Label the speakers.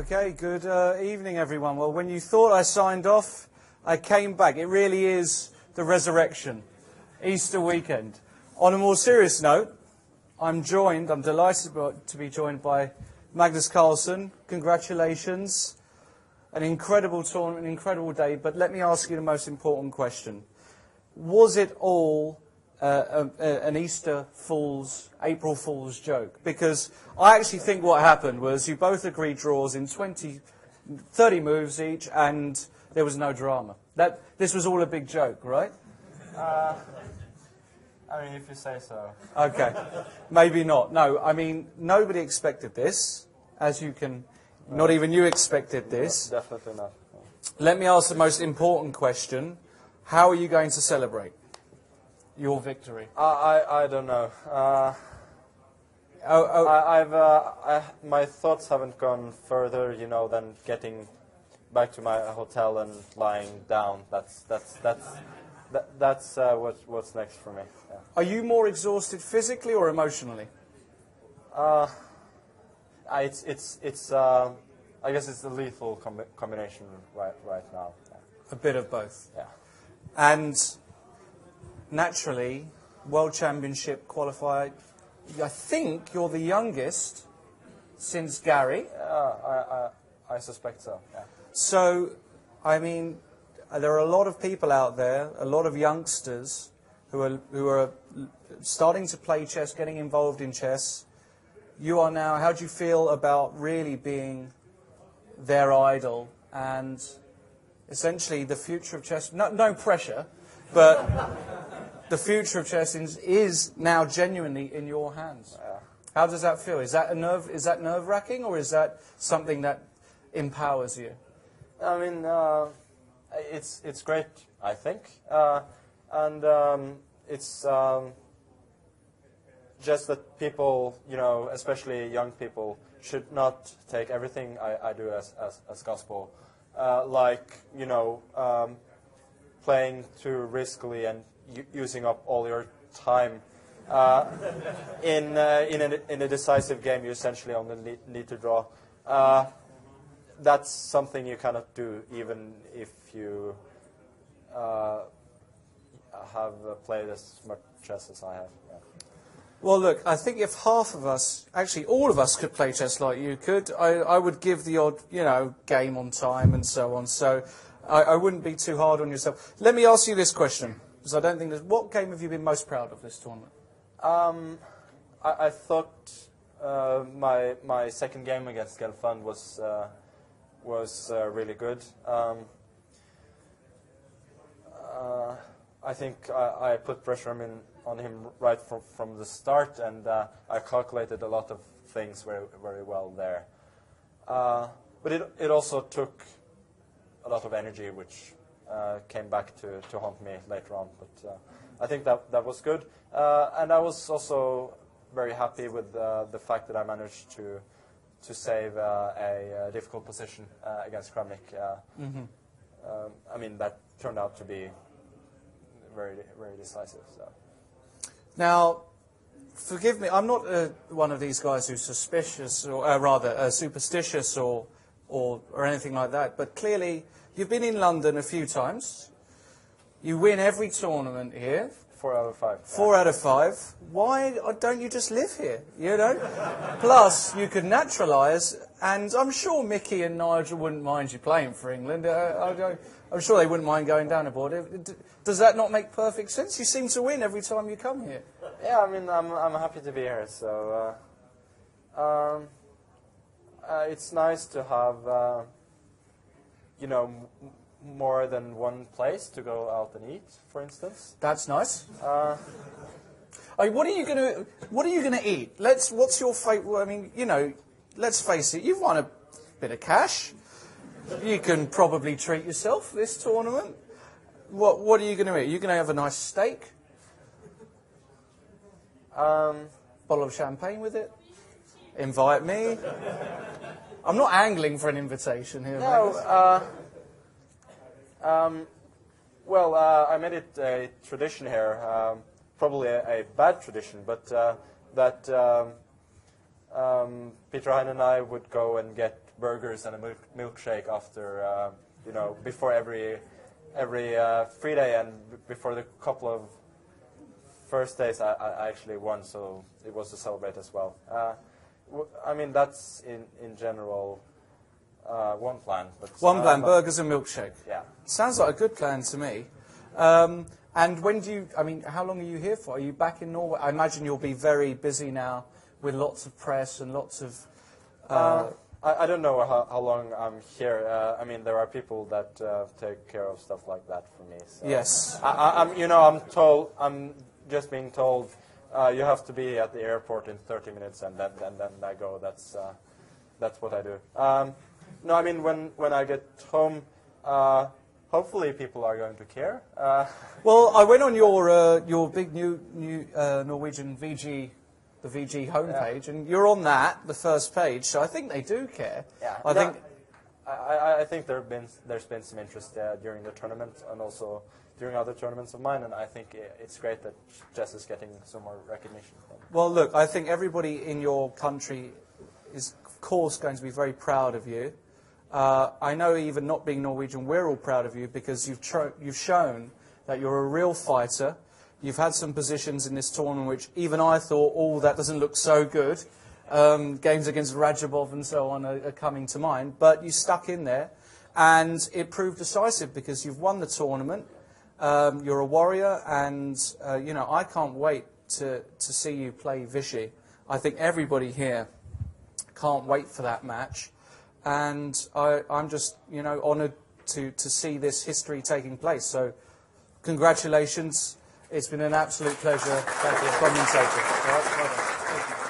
Speaker 1: Okay, good evening, everyone. Well, when you thought I signed off, I came back. It really is the resurrection, Easter weekend. On a more serious note, I'm delighted to be joined by Magnus Carlsen. Congratulations. An incredible tournament, an incredible day. But let me ask you the most important question. Was it all an April Fool's joke? Because I actually think what happened was you both agreed draws in 30 moves each, and there was no drama. This was all a big joke, right?
Speaker 2: I mean, if you say so.
Speaker 1: Okay. Maybe not. No, I mean, nobody expected this, as you can... Not even you expected this.
Speaker 2: No, definitely not. No.
Speaker 1: Let me ask the most important question. How are you going to celebrate your victory?
Speaker 2: I don't know. My thoughts haven't gone further, than getting back to my hotel and lying down. That's what's next for me. Yeah.
Speaker 1: Are you more exhausted physically or emotionally?
Speaker 2: I guess it's a lethal combination right now. Yeah.
Speaker 1: A bit of both.
Speaker 2: Yeah.
Speaker 1: And naturally, World Championship qualifier, I think you're the youngest since Gary.
Speaker 2: I suspect so, yeah.
Speaker 1: So, I mean, there are a lot of people out there, a lot of youngsters who are starting to play chess, getting involved in chess. You are now, how do you feel about really being their idol and essentially the future of chess? No pressure, but the future of chess is now genuinely in your hands. How does that feel? Is that nerve-wracking, or is that something that empowers you?
Speaker 2: I mean, it's great, I think, and it's just that people, especially young people, should not take everything I do as gospel, playing too riskily and using up all your time. In a decisive game, you essentially only need to draw. That's something you cannot do, even if you have played as much chess as I have. Yeah.
Speaker 1: Well, look, I think if half of us, actually all of us, could play chess like you could, I would give the odd, game on time and so on. So I wouldn't be too hard on yourself. Let me ask you this question, because I don't think there's... What game have you been most proud of this tournament?
Speaker 2: I thought my second game against Gelfand was really good. I think I put pressure on him right from the start, and I calculated a lot of things very, very well there. But it also took a lot of energy, which came back to haunt me later on. But I think that was good. And I was also very happy with the fact that I managed to save a difficult position against Kramnik. I mean, that turned out to be very, very decisive. So.
Speaker 1: Now, forgive me, I'm not one of these guys who's suspicious, or superstitious, or anything like that. But clearly, you've been in London a few times. You win every tournament here.
Speaker 2: 4 out of 5.
Speaker 1: 4 out of 5. Why don't you just live here? Plus, you could naturalise, and I'm sure Mickey and Nigel wouldn't mind you playing for England. I'm sure they wouldn't mind going down aboard. Does that not make perfect sense? You seem to win every time you come here.
Speaker 2: Yeah, I mean, I'm happy to be here. So it's nice to have, more than one place to go out and eat, for instance.
Speaker 1: That's nice. What are you gonna eat? What's your favourite? I mean, let's face it. You've won a bit of cash. You can probably treat yourself this tournament. What are you going to eat? Are you going to have a nice steak? Bottle of champagne with it? Invite me? I'm not angling for an invitation here.
Speaker 2: No. I made it a tradition here. Probably a bad tradition, but that Peter Hein and I would go and get burgers and a milkshake after, you know, before every FIDE, and before the couple of first days I actually won, so it was to celebrate as well. I mean, that's in general one plan. But
Speaker 1: one plan, burgers and milkshake.
Speaker 2: Yeah.
Speaker 1: Sounds like a good plan to me. And when do you, I mean, how long are you here for? Are you back in Norway? I imagine you'll be very busy now with lots of press and lots of...
Speaker 2: I don't know how long I'm here. I mean, there are people that take care of stuff like that for me. So.
Speaker 1: Yes.
Speaker 2: I'm just being told you have to be at the airport in 30 minutes, and then I go. That's what I do. No, I mean, when I get home, hopefully people are going to care.
Speaker 1: Well, I went on your big new Norwegian VG, the VG homepage, and you're on that, the first page. So I think they do care.
Speaker 2: Yeah. I think there's been some interest during the tournament and also during other tournaments of mine, and I think it's great that chess is getting some more recognition.
Speaker 1: Well, look, I think everybody in your country is, of course, going to be very proud of you. I know, even not being Norwegian, we're all proud of you because you've shown that you're a real fighter. You've had some positions in this tournament which even I thought, oh, that doesn't look so good. Games against Rajabov and so on are coming to mind. But you stuck in there, and it proved decisive because you've won the tournament. You're a warrior, and you know, I can't wait to see you play Vichy. I think everybody here can't wait for that match. And I'm just, you know, honoured to see this history taking place. So, congratulations. It's been an absolute pleasure. Thank you. Commentator. All right, well done. Thank you.